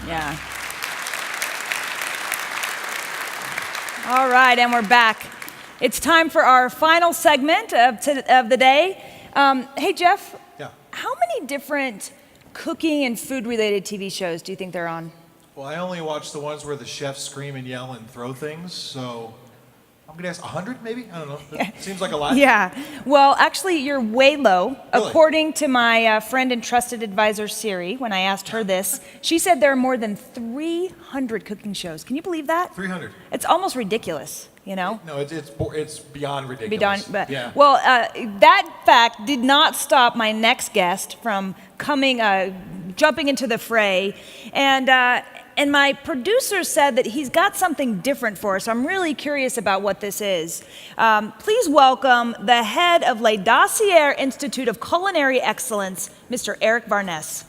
Yeah. All right, and we're back. It's time for our final segment of the day. Hey, Jeff. Yeah. How many different cooking and food-related TV shows do you think they're on? Well, I only watch the ones where the chefs scream and yell and throw things, so I'm going to guess 100 maybe? I don't know. It seems like a lot. Yeah. Well, actually, you're way low. Really? According to my friend and trusted advisor, Siri, when I asked her this, she said there are more than 300 cooking shows. Can you believe that? 300. It's almost ridiculous, you know? No, it's beyond ridiculous. Yeah. Well, that fact did not stop my next guest from jumping into the fray. And my producer said that he's got something different for us. I'm really curious about what this is. Please welcome the head of Le Dossier Institute of Culinary Excellence, Mr. Eric Varness.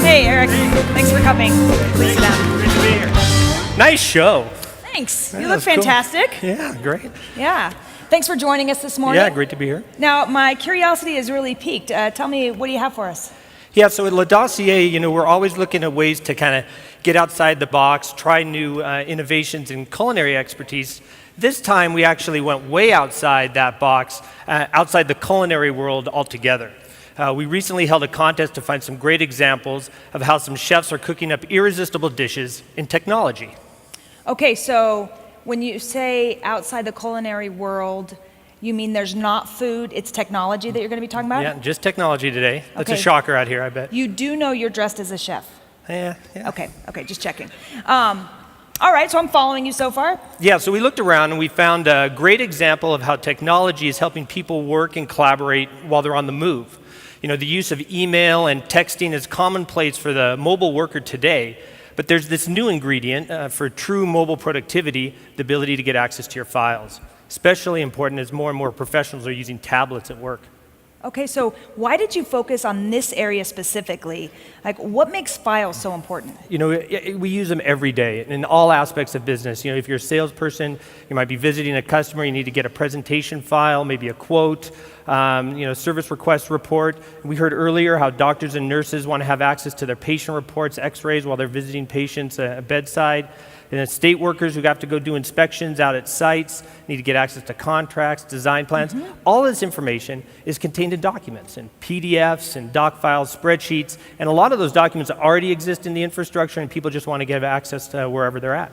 Hey, Eric. Thanks for coming. Please sit down. Great to be here. Nice show. Thanks. Yeah, You look that's cool. fantastic. Yeah, great. Yeah. Thanks for joining us this morning. Yeah, great to be here. Now, my curiosity is really piqued. Tell me, what do you have for us? Yeah, so at Le Dossier, we're always looking at ways to kind of get outside the box, try new innovations in culinary expertise. This time, we actually went way outside that box, outside the culinary world altogether. We recently held a contest to find some great examples of how some chefs are cooking up irresistible dishes in technology. Okay, so when you say outside the culinary world, you mean there's not food, it's technology that you're going to be talking about? Yeah, just technology today. That's a Okay. shocker out here, I bet. You do know you're dressed as a chef. Yeah. Okay, just checking. All right, so I'm following you so far. Yeah, so we looked around and we found a great example of how technology is helping people work and collaborate while they're on the move. The use of email and texting is commonplace for the mobile worker today, but there's this new ingredient for true mobile productivity, the ability to get access to your files. Especially important as more and more professionals are using tablets at work. Okay, so why did you focus on this area specifically? Like, what makes files so important? We use them every day in all aspects of business. If you're a salesperson, you might be visiting a customer, you need to get a presentation file, maybe a quote, service request report. We heard earlier how doctors and nurses want to have access to their patient reports, x-rays while they're visiting patients at bedside. And state workers who have to go do inspections out at sites need to get access to contracts, design plans. Mm-hmm. All this information is contained in documents, in PDFs, and doc files, spreadsheets, and a lot of those documents already exist in the infrastructure, and people just want to get access to wherever they're at.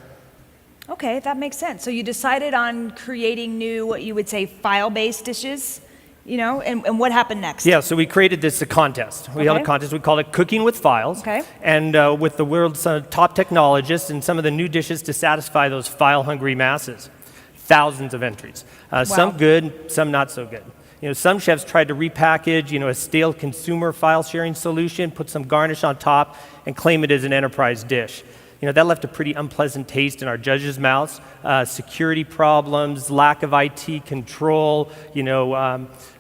Okay, that makes sense. So you decided on creating new, what you would say, file-based dishes, and what happened next? Yeah, so we created this contest. We held a contest. We called it Cooking with Files. Okay. And with the world's top technologists and some of the new dishes to satisfy those file-hungry masses. Thousands of entries. Some good, some not so good. Some chefs tried to repackage, a stale consumer file sharing solution, put some garnish on top, and claim it as an enterprise dish. That left a pretty unpleasant taste in our judges' mouths. Security problems, lack of IT control,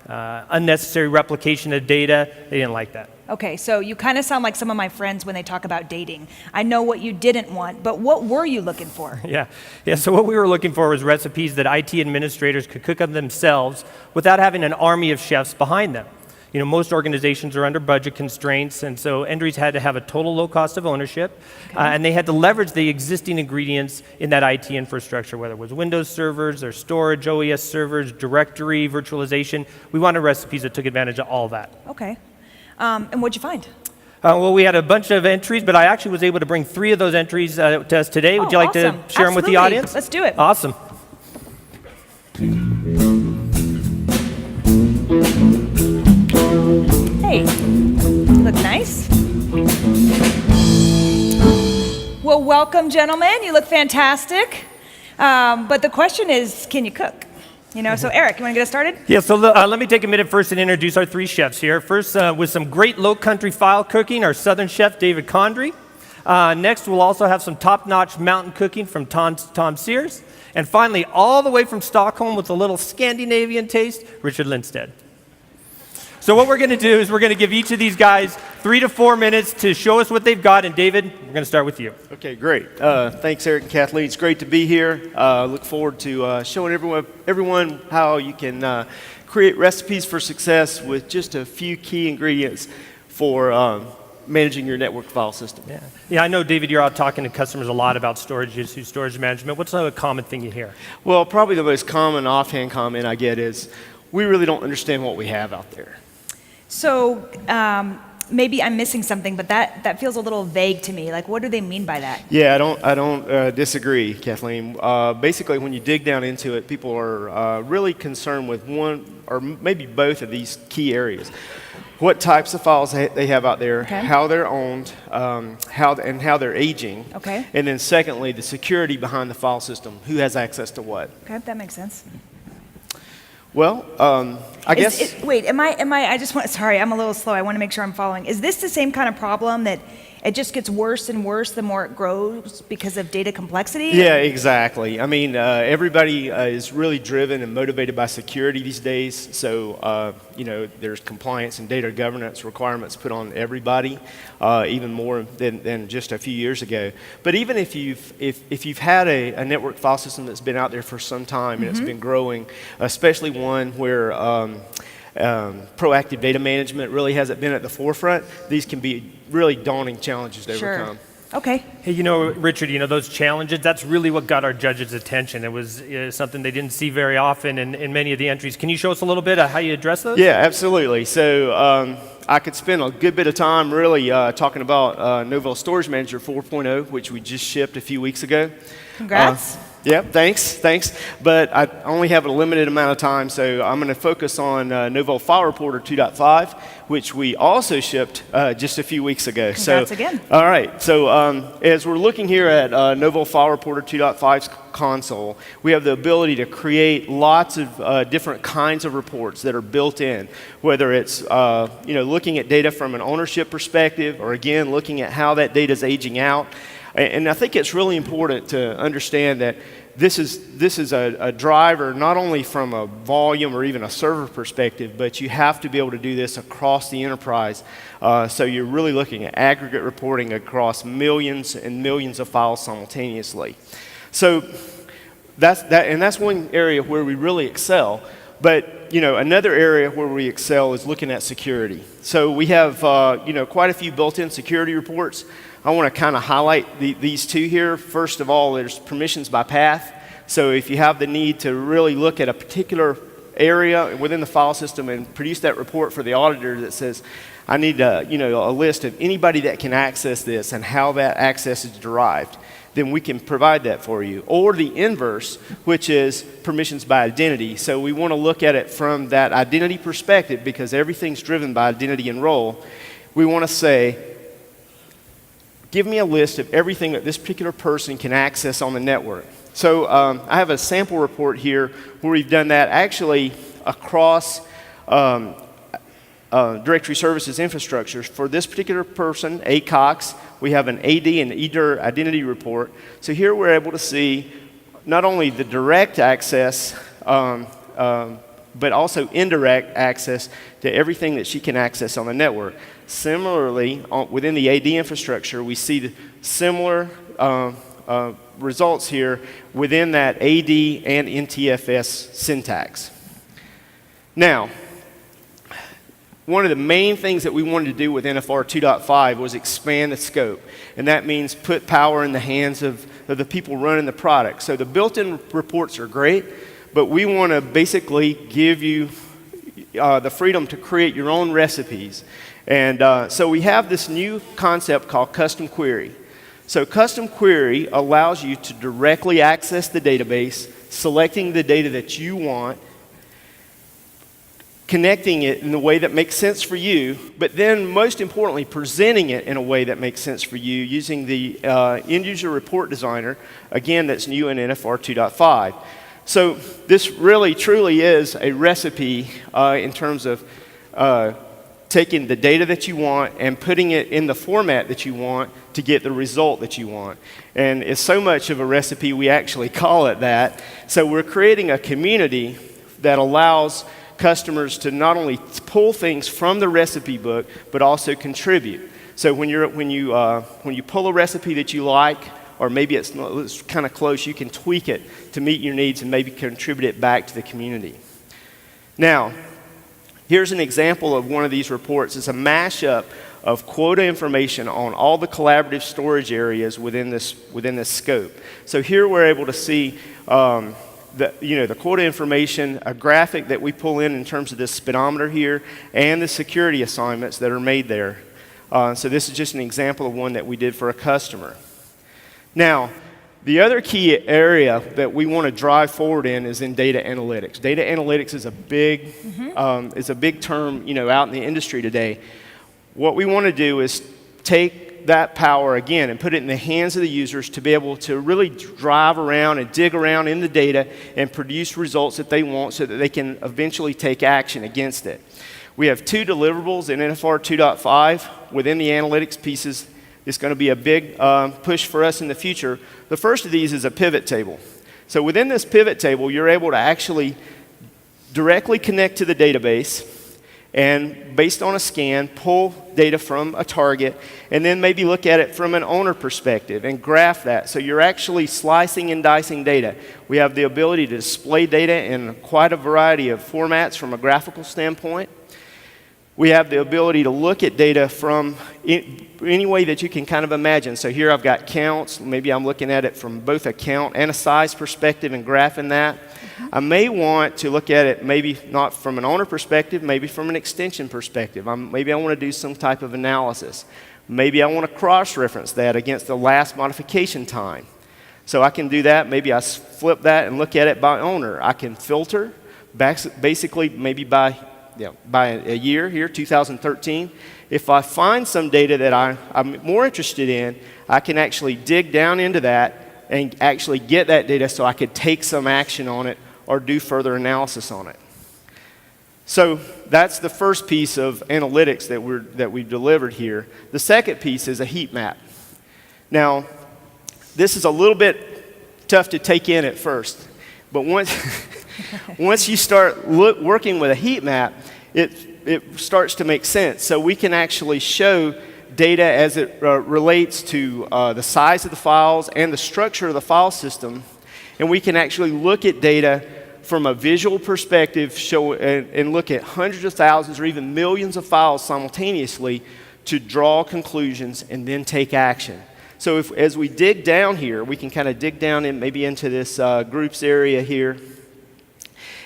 unnecessary replication of data. They didn't like that. Okay, so you kind of sound like some of my friends when they talk about dating. I know what you didn't want, but what were you looking for? Yeah. So what we were looking for was recipes that IT administrators could cook up themselves without having an army of chefs behind them. Most organizations are under budget constraints, and so entries had to have a total low cost of ownership, and they had to leverage the existing ingredients in that IT infrastructure, whether it was Windows servers, their storage, OES servers, directory, virtualization. We wanted recipes that took advantage of all that. Okay. And what'd you find? Well, we had a bunch of entries, but I actually was able to bring 3 of those entries to us today. Would you like awesome. to share them with the Absolutely. audience? Let's do it. Awesome. Hey, you look nice. Well, welcome, gentlemen. You look fantastic. But the question is, can you cook? So Eric, you want to get us started? Yeah, so let me take a minute first and introduce our 3 chefs here. First, with some great low-country file cooking, our southern chef, David Condry. Next, we'll also have some top-notch mountain cooking from Tom Sears. And finally, all the way from Stockholm with a little Scandinavian taste, Richard Lindstedt. So what we're going to do is we're going to give each of these guys 3 to 4 minutes to show us what they've got. And David, we're going to start with you. Okay, great. Thanks, Eric and Kathleen. It's great to be here. Look forward to showing everyone how you can create recipes for success with just a few key ingredients for managing your network file system. Yeah, I know, David, you're out talking to customers a lot about storage issues, storage management. What's a common thing you hear? Well, probably the most common offhand comment I get is, we really don't understand what we have out there. So maybe I'm missing something, but that feels a little vague to me. Like, what do they mean by that? Yeah, I don't disagree, Kathleen. Basically, when you dig down into it, people are really concerned with one or maybe both of these key areas. What types of files they have out there, Okay. how they're owned, how they're aging. Okay. And then secondly, the security behind the file system. Who has access to what? Okay, that makes sense. Well, I guess. Wait, am I just want, sorry, I'm a little slow. I want to make sure I'm following. Is this the same kind of problem that it just gets worse and worse the more it grows because of data complexity? Yeah, exactly. I mean, everybody is really driven and motivated by security these days. So, there's compliance and data governance requirements put on everybody, even more than just a few years ago. But even if you've had a network file system that's been out there for some time and it's been growing, especially one where proactive data management really hasn't been at the forefront, these can be really daunting challenges to overcome. Okay. Hey, Richard, those challenges, that's really what got our judges' attention. It was something they didn't see very often in many of the entries. Can you show us a little bit of how you address those? Yeah, absolutely. So I could spend a good bit of time really talking about Novell Storage Manager 4.0, which we just shipped a few weeks ago. Congrats. Yeah, thanks. But I only have a limited amount of time, so I'm going to focus on Novell File Reporter 2.5, which we also shipped just a few weeks ago. Congrats again. All right. So as we're looking here at Novell File Reporter 2.5's console, we have the ability to create lots of different kinds of reports that are built in, whether it's looking at data from an ownership perspective, or again looking at how that data is aging out. And I think it's really important to understand that this is a driver not only from a volume or even a server perspective, but you have to be able to do this across the enterprise. So you're really looking at aggregate reporting across millions and millions of files simultaneously. So that's one area where we really excel. But another area where we excel is looking at security. So we have quite a few built-in security reports. I want to kind of highlight these two here. First of all, there's permissions by path. So if you have the need to really look at a particular area within the file system and produce that report for the auditor that says, I need a list of anybody that can access this and how that access is derived, then we can provide that for you. Or the inverse, which is permissions by identity. So we want to look at it from that identity perspective, because everything's driven by identity and role. We want to say, give me a list of everything that this particular person can access on the network. So I have a sample report here where we've done that actually across directory services infrastructures. For this particular person, ACOX, we have an AD and EDIR identity report. So here we're able to see not only the direct access, but also indirect access to everything that she can access on the network. Similarly, within the AD infrastructure, we see the similar results here within that AD and NTFS syntax. Now, one of the main things that we wanted to do with NFR 2.5 was expand the scope, and that means put power in the hands of the people running the product. So the built-in reports are great, but we want to basically give you the freedom to create your own recipes. And so we have this new concept called Custom Query. So Custom Query allows you to directly access the database, selecting the data that you want, connecting it in a way that makes sense for you, but then most importantly, presenting it in a way that makes sense for you using the end-user report designer, again, that's new in NFR 2.5. So this really, truly is a recipe in terms of taking the data that you want and putting it in the format that you want to get the result that you want. And it's so much of a recipe, we actually call it that. So we're creating a community that allows customers to not only pull things from the recipe book, but also contribute. So when you pull a recipe that you like, or maybe it's kind of close, you can tweak it to meet your needs and maybe contribute it back to the community. Now, Here's an example of one of these reports. It's a mashup of quota information on all the collaborative storage areas within this scope. So here we're able to see the quota information, a graphic that we pull in terms of this speedometer here, and the security assignments that are made there. So this is just an example of one that we did for a customer. Now, the other key area that we want to drive forward in is in data analytics. Data analytics is a big term, out in the industry today. What we want to do is take that power again and put it in the hands of the users to be able to really drive around and dig around in the data and produce results that they want so that they can eventually take action against it. We have 2 deliverables in NFR 2.5 within the analytics pieces. It's going to be a big push for us in the future. The first of these is a pivot table. So within this pivot table, you're able to actually directly connect to the database and, based on a scan, pull data from a target and then maybe look at it from an owner perspective and graph that. So you're actually slicing and dicing data. We have the ability to display data in quite a variety of formats from a graphical standpoint. We have the ability to look at data from any way that you can kind of imagine. So here I've got counts. Maybe I'm looking at it from both a count and a size perspective and graphing that. I may want to look at it maybe not from an owner perspective, maybe from an extension perspective. Maybe I want to do some type of analysis. Maybe I want to cross-reference that against the last modification time. So I can do that. Maybe I flip that and look at it by owner. I can filter, basically maybe by a year here, 2013. If I find some data that I'm more interested in, I can actually dig down into that and actually get that data so I could take some action on it or do further analysis on it. So that's the first piece of analytics that we've delivered here. The second piece is a heat map. Now, this is a little bit tough to take in at first, but once you start working with a heat map, it starts to make sense. So we can actually show data as it relates to the size of the files and the structure of the file system, and we can actually look at data from a visual perspective, and look at hundreds of thousands or even millions of files simultaneously to draw conclusions and then take action. So as we dig down here, we can kind of dig down maybe into this groups area here.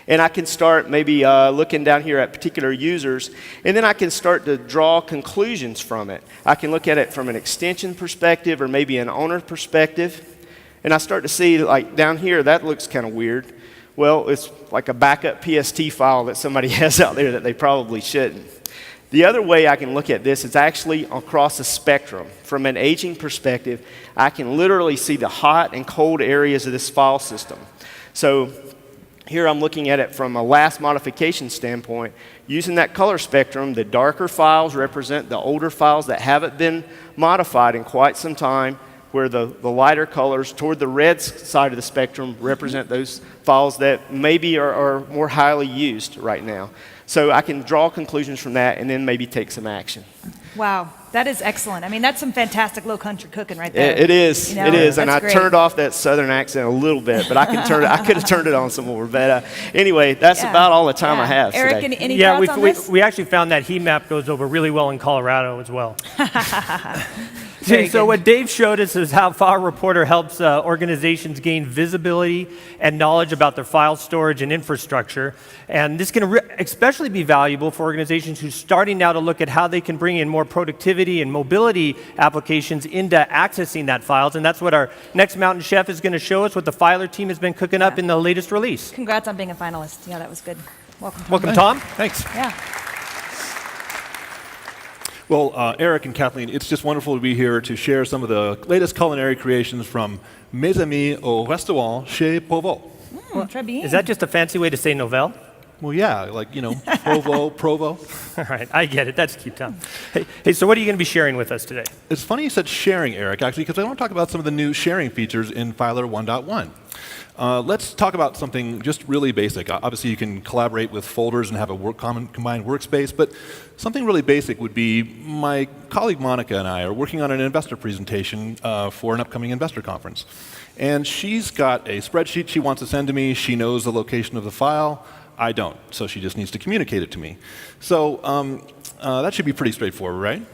And I can start maybe looking down here at particular users, and then I can start to draw conclusions from it. I can look at it from an extension perspective or maybe an owner perspective. And I start to see, like down here, that looks kind of weird. Well, it's like a backup PST file that somebody has out there that they probably shouldn't. The other way I can look at this is actually across the spectrum. From an aging perspective, I can literally see the hot and cold areas of this file system. So here I'm looking at it from a last modification standpoint. Using that color spectrum, the darker files represent the older files that haven't been modified in quite some time, where the lighter colors toward the red side of the spectrum represent those files that maybe are more highly used right now. So I can draw conclusions from that and then maybe take some action. Wow, that is excellent. I mean, that's some fantastic low country cooking right there. It is, it is. And I great. turned off that southern accent a little bit, but I could have turned it on some more. But anyway, that's about all the time I have Eric, today. any thoughts on this? We actually found that heat map goes over really well in Colorado as well. Very So good. what Dave showed us is how File Reporter helps organizations gain visibility and knowledge about their file storage and infrastructure. And this can especially be valuable for organizations who are starting now to look at how they can bring in more productivity and mobility applications into accessing that files. And that's what our next Mountain Chef is going to show us, what the Filer team has been cooking up in the latest release. Congrats on being a finalist. Yeah, that was good. Welcome, Tom. Welcome, Tom. Thanks. Yeah. Well, Eric and Kathleen, it's just wonderful to be here to share some of the latest culinary creations from Mes Amis au Restaurant Chez Provo. Très bien. Is that just a fancy way to say Novell? Well, yeah, like, Provo. All right, I get it. That's cute, Tom. Hey, so what are you going to be sharing with us today? It's funny you said sharing, Eric, actually, because I want to talk about some of the new sharing features in Filer 1.1. Let's talk about something just really basic. Obviously, you can collaborate with folders and have a combined workspace, but something really basic would be my colleague Monica and I are working on an investor presentation for an upcoming investor conference. And she's got a spreadsheet she wants to send to me. She knows the location of the file. I don't. So she just needs to communicate it to me. So that should be pretty straightforward, right?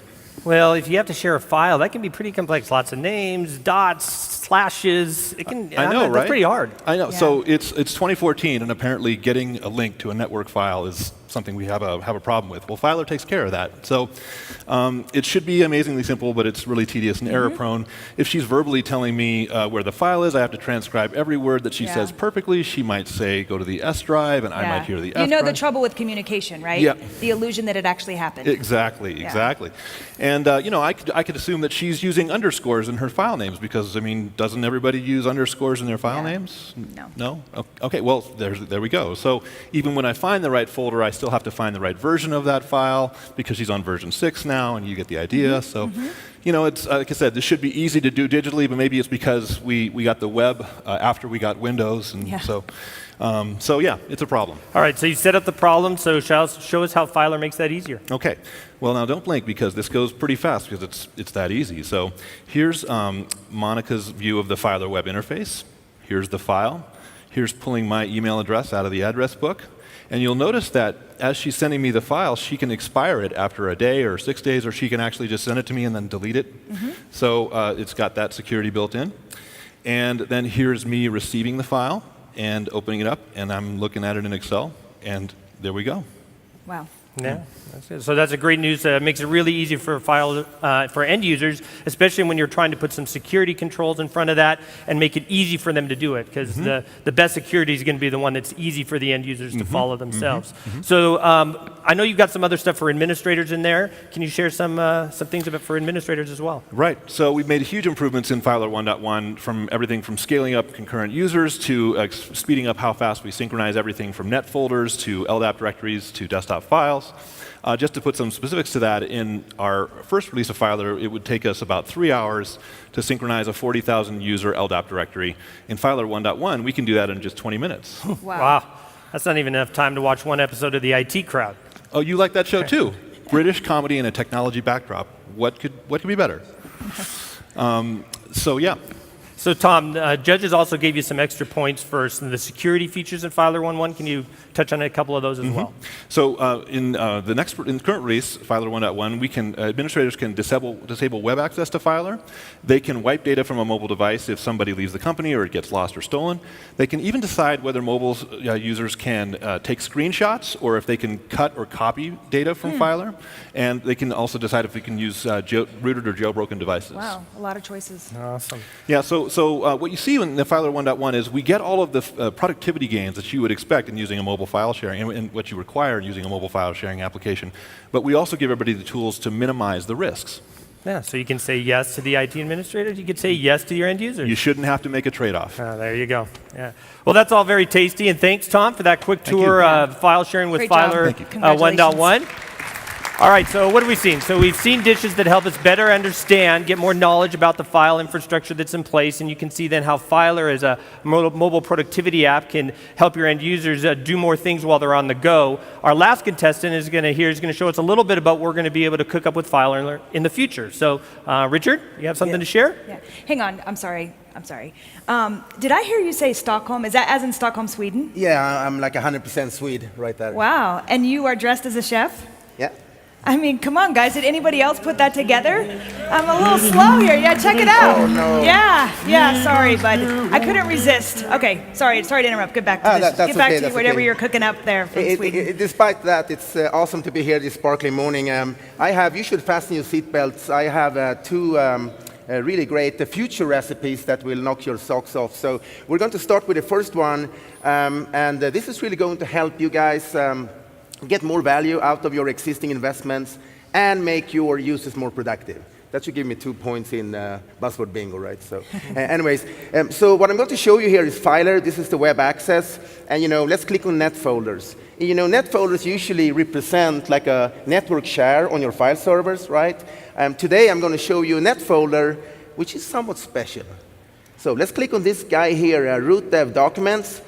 Well, if you have to share a file, that can be pretty complex. Lots of names, dots, slashes. It can. I know, right? That's pretty hard. I know. Yeah. So it's 2014, and apparently getting a link to a network file is something we have a problem with. Well, Filer takes care of that. So it should be amazingly simple, but it's really tedious and error prone. If she's verbally telling me where the file is, I have to transcribe every word that she Yeah. says perfectly. She might say, go to the S drive, and I might hear the F You know the drive. trouble with communication, right? Yeah. The illusion that it actually happened. Exactly, Yeah. exactly. And I could assume that she's using underscores in her file names because I mean, doesn't everybody use underscores in their file Yeah. names? No. No. Okay. Well, there we go. So even when I find the right folder, I still have to find the right version of that file because she's on version 6 now, and you get the idea. So, it's like I said, this should be easy to do digitally, but maybe it's because we got the web after we got Windows, and Yeah. so yeah, it's a problem. All right, so you set up the problem, so show us how Filer makes that easier. Okay. Well, now don't blink because this goes pretty fast because it's that easy. So here's Monica's view of the Filer web interface. Here's the file. Here's pulling my email address out of the address book. And you'll notice that as she's sending me the file, she can expire it after a day or 6 days, or she can actually just send it to me and then delete it. So it's got that security built in. And then here's me receiving the file and opening it up, and I'm looking at it in Excel, and there we go. Wow. Yeah, that's good. So that's a great news. It makes it really easy for for end users, especially when you're trying to put some security controls in front of that and make it easy for them to do it. Because the best security is going to be the one that's easy for the end users to follow themselves. So I know you've got some other stuff for administrators in there. Can you share some things about for administrators as well? Right. So we've made huge improvements in Filer 1.1 from everything from scaling up concurrent users to speeding up how fast we synchronize everything from net folders to LDAP directories to desktop files. Just to put some specifics to that, in our first release of Filer, it would take us about 3 hours to synchronize a 40,000 user LDAP directory. In Filer 1.1, we can do that in just 20 minutes. Wow, that's not even enough time to watch one episode of the IT Crowd. Oh, you like that show too? British comedy and a technology backdrop. What could be better? So yeah. So Tom, judges also gave you some extra points for some of the security features in Filer 1.1. Can you touch on a couple of those as well? So in the current release, Filer 1.1, administrators can disable web access to Filer. They can wipe data from a mobile device if somebody leaves the company or it gets lost or stolen. They can even decide whether mobile users can take screenshots or if they can cut or copy data from Filer. And they can also decide if we can use rooted or jailbroken devices. Wow, a lot of choices. Awesome. Yeah, so what you see in the Filer 1.1 is we get all of the productivity gains that you would expect in using a mobile file sharing and what you require in using a mobile file sharing application. But we also give everybody the tools to minimize the risks. Yeah, so you can say yes to the IT administrators. You could say yes to your end users. You shouldn't have to make a trade-off. There you go. Yeah. Well, that's all very tasty, and thanks, Tom, for that quick Thank tour you. of file sharing with Great job. Filer Thank you. 1.1. All right, so what have we seen? So we've seen dishes that help us better understand, get more knowledge about the file infrastructure that's in place, and you can see then how Filer as a mobile productivity app can help your end users do more things while they're on the go. Our last contestant is going to show us a little bit about what we're going to be able to cook up with Filer in the future. So, Richard, you have something to share? Yeah. Hang on, I'm sorry. Did I hear you say Stockholm? Is that as in Stockholm, Sweden? Yeah, I'm like 100% Swede right there. Wow, and you are dressed as a chef? Yeah. I mean, come on, guys. Did anybody else put that together? I'm a little slow here. Yeah, check it out. Oh, no. Yeah, sorry, bud. I couldn't resist. Okay, sorry to interrupt. Get back to this. That's Get back okay, to that's whatever okay. you're cooking up there from Sweden. Despite that, it's awesome to be here this sparkling morning. You should fasten your seatbelts. I have two really great future recipes that will knock your socks off. So we're going to start with the first one, and this is really going to help you guys get more value out of your existing investments and make your users more productive. That should give me 2 points in buzzword bingo, right? So, anyways, so what I'm going to show you here is Filer. This is the web access, and let's click on net folders. Net folders usually represent like a network share on your file servers, right? Today I'm going to show you a net folder, which is somewhat special. So let's click on this guy here, root dev documents.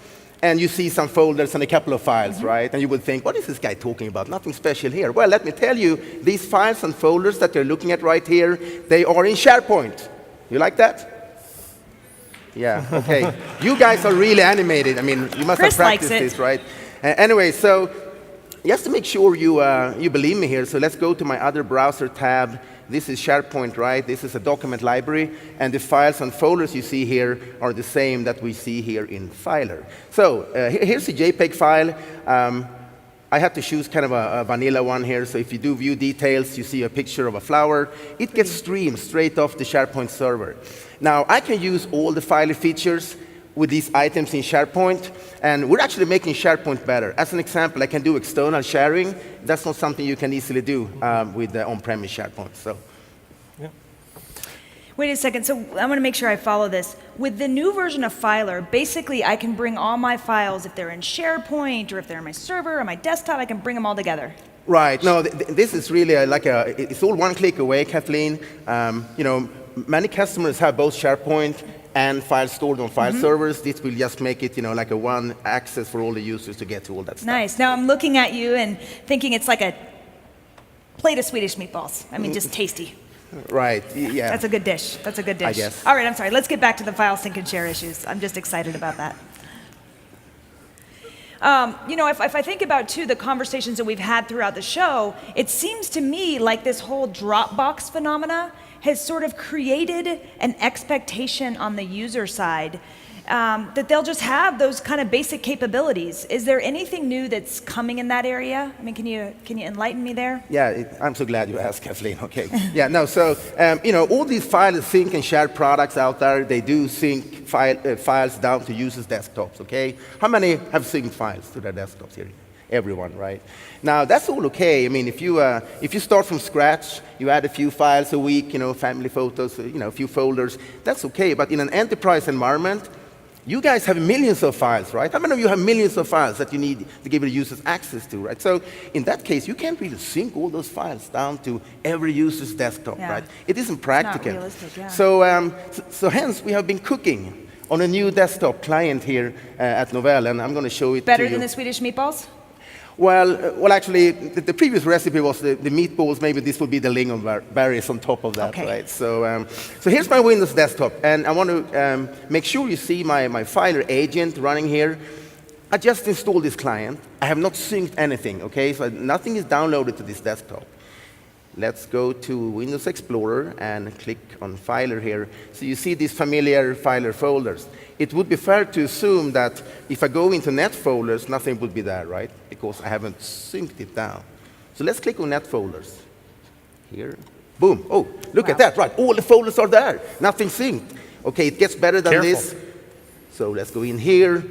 And you see some folders and a couple of files, right? And you would think, what is this guy talking about? Nothing special here. Well, let me tell you, these files and folders that you're looking at right here, they are in SharePoint. You like that? Yeah, okay. You guys are really animated. I mean, you must Chris have practiced likes it. this, right? Anyway, so just to make sure you believe me here, so let's go to my other browser tab. This is SharePoint, right? This is a document library, and the files and folders you see here are the same that we see here in Filer. So here's the JPEG file. I have to choose kind of a vanilla one here, so if you do view details, you see a picture of a flower. It gets streamed straight off the SharePoint server. Now, I can use all the Filer features with these items in SharePoint, and we're actually making SharePoint better. As an example, I can do external sharing. That's not something you can easily do with the on-premise SharePoint. So. Wait a second. So I want to make sure I follow this. With the new version of Filer, basically I can bring all my files, if they're in SharePoint or if they're on my server or my desktop, I can bring them all together. Right. No, this is really it's all one click away, Kathleen. You know, many customers have both SharePoint and files stored on file servers. This will just make it, you know, like a one access for all the users to get to all that stuff. Nice. Now I'm looking at you and thinking it's like a plate of Swedish meatballs. I mean, just tasty. Right. Yeah. That's a good dish. That's a good dish. I guess. All right, I'm sorry. Let's get back to the file sync and share issues. I'm just excited about that. You know, if I think about, too, the conversations that we've had throughout the show, it seems to me like this whole Dropbox phenomena has sort of created an expectation on the user side that they'll just have those kind of basic capabilities. Is there anything new that's coming in that area? I mean, can you enlighten me there? Yeah, I'm so glad you asked, Kathleen. Okay. Yeah, no, so, you know, all these file sync and share products out there, they do sync files down to users' desktops, okay? How many have synced files to their desktops here? Everyone, right? Now, that's all okay. I mean, if you start from scratch, you add a few files a week, you know, family photos, you know, a few folders, that's okay. But in an enterprise environment, you guys have millions of files, right? How many of you have millions of files that you need to give the users access to, right? So in that case, you can't really sync all those files down to every user's desktop, Yeah. right? It isn't practical. Not realistic, yeah. So hence, we have been cooking on a new desktop client here at Novell, and I'm going to show it Better to you. than the Swedish meatballs? Well, actually, the previous recipe was the meatballs. Maybe this would be the lingonberries on top of that, Okay. right? So here's my Windows desktop, and I want to make sure you see my Filer agent running here. I just installed this client. I have not synced anything, okay? So nothing is downloaded to this desktop. Let's go to Windows Explorer and click on Filer here. So you see these familiar Filer folders. It would be fair to assume that if I go into net folders, nothing would be there, right? Because I haven't synced it down. So let's click on net folders. Here. Boom. Oh, look at that, right? All the folders are there. Nothing synced. Okay, it gets better than Careful. this. So let's go in here.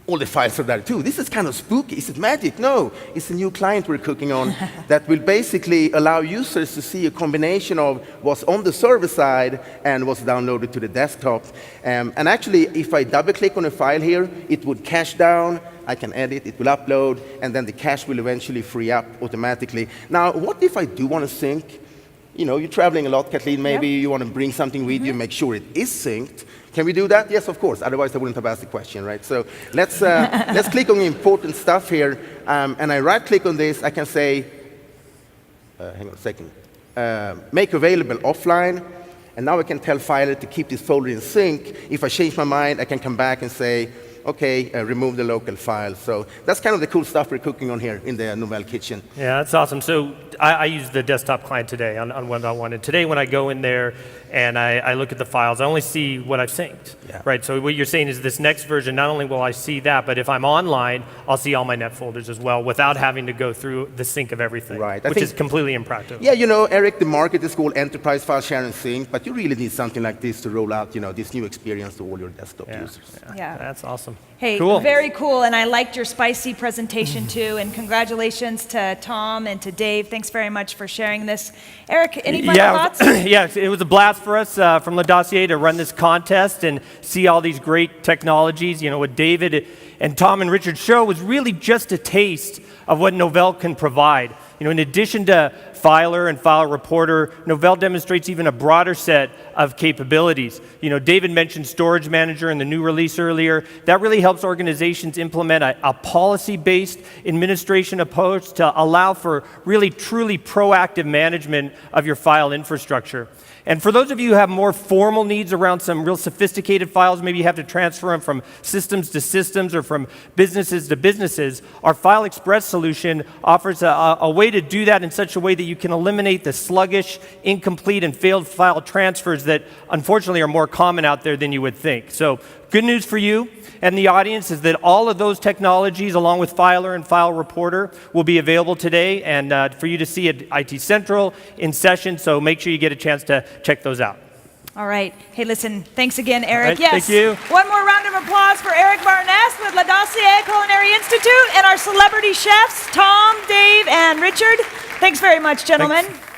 All the files are there too. This is kind of spooky. Is it magic? No, it's a new client we're cooking on that will basically allow users to see a combination of what's on the server side and what's downloaded to the desktop. And actually, if I double-click on a file here, it would cache down. I can edit, it will upload, and then the cache will eventually free up automatically. Now, what if I do want to sync? You know, you're traveling a lot, Kathleen. Maybe you want to bring something with you, make sure it is synced. Can we do that? Yes, of course. Otherwise, I wouldn't have asked the question, right? So let's click on the important stuff here. And I right-click on this. I can say, hang on a second, make available offline. And now I can tell Filer to keep this folder in sync. If I change my mind, I can come back and say, okay, remove the local file. So that's kind of the cool stuff we're cooking on here in the Novell kitchen. Yeah, that's awesome. So I use the desktop client today on 1.1. And today when I go in there and I look at the files, I only see what I've synced, Yeah. right? So what you're saying is this next version, not only will I see that, but if I'm online, I'll see all my net folders as well without having to go through the sync of everything, Right. I which think- is completely impractical. Yeah, you know, Eric, the market is called Enterprise File Share and Sync, but you really need something like this to roll out, you know, this new experience to all your desktop users. Yeah. That's awesome. Hey, cool. very cool, and I liked your spicy presentation too, and congratulations to Tom and to Dave. Thanks very much for sharing this. Eric, any final thoughts? Yeah, it was a blast for us from Le Dossier to run this contest and see all these great technologies. You know, what David and Tom and Richard show was really just a taste of what Novell can provide. You know, in addition to Filer and File Reporter, Novell demonstrates even a broader set of capabilities. You know, David mentioned Storage Manager in the new release earlier. That really helps organizations implement a policy-based administration approach to allow for really truly proactive management of your file infrastructure. And for those of you who have more formal needs around some real sophisticated files, maybe you have to transfer them from systems to systems or from from businesses to businesses, our File Express solution offers a way to do that in such a way that you can eliminate the sluggish, incomplete, and failed file transfers that unfortunately are more common out there than you would think. So good news for you and the audience is that all of those technologies, along with Filer and File Reporter, will be available today and for you to see at IT Central in session, so make sure you get a chance to check those out. All right. Hey, listen, thanks again, Eric. Right, yes. thank you. One more round of applause for Eric Barnes with La Dossier Culinary Institute and our celebrity chefs, Tom, Dave, and Richard. Thanks very much, gentlemen. Thanks.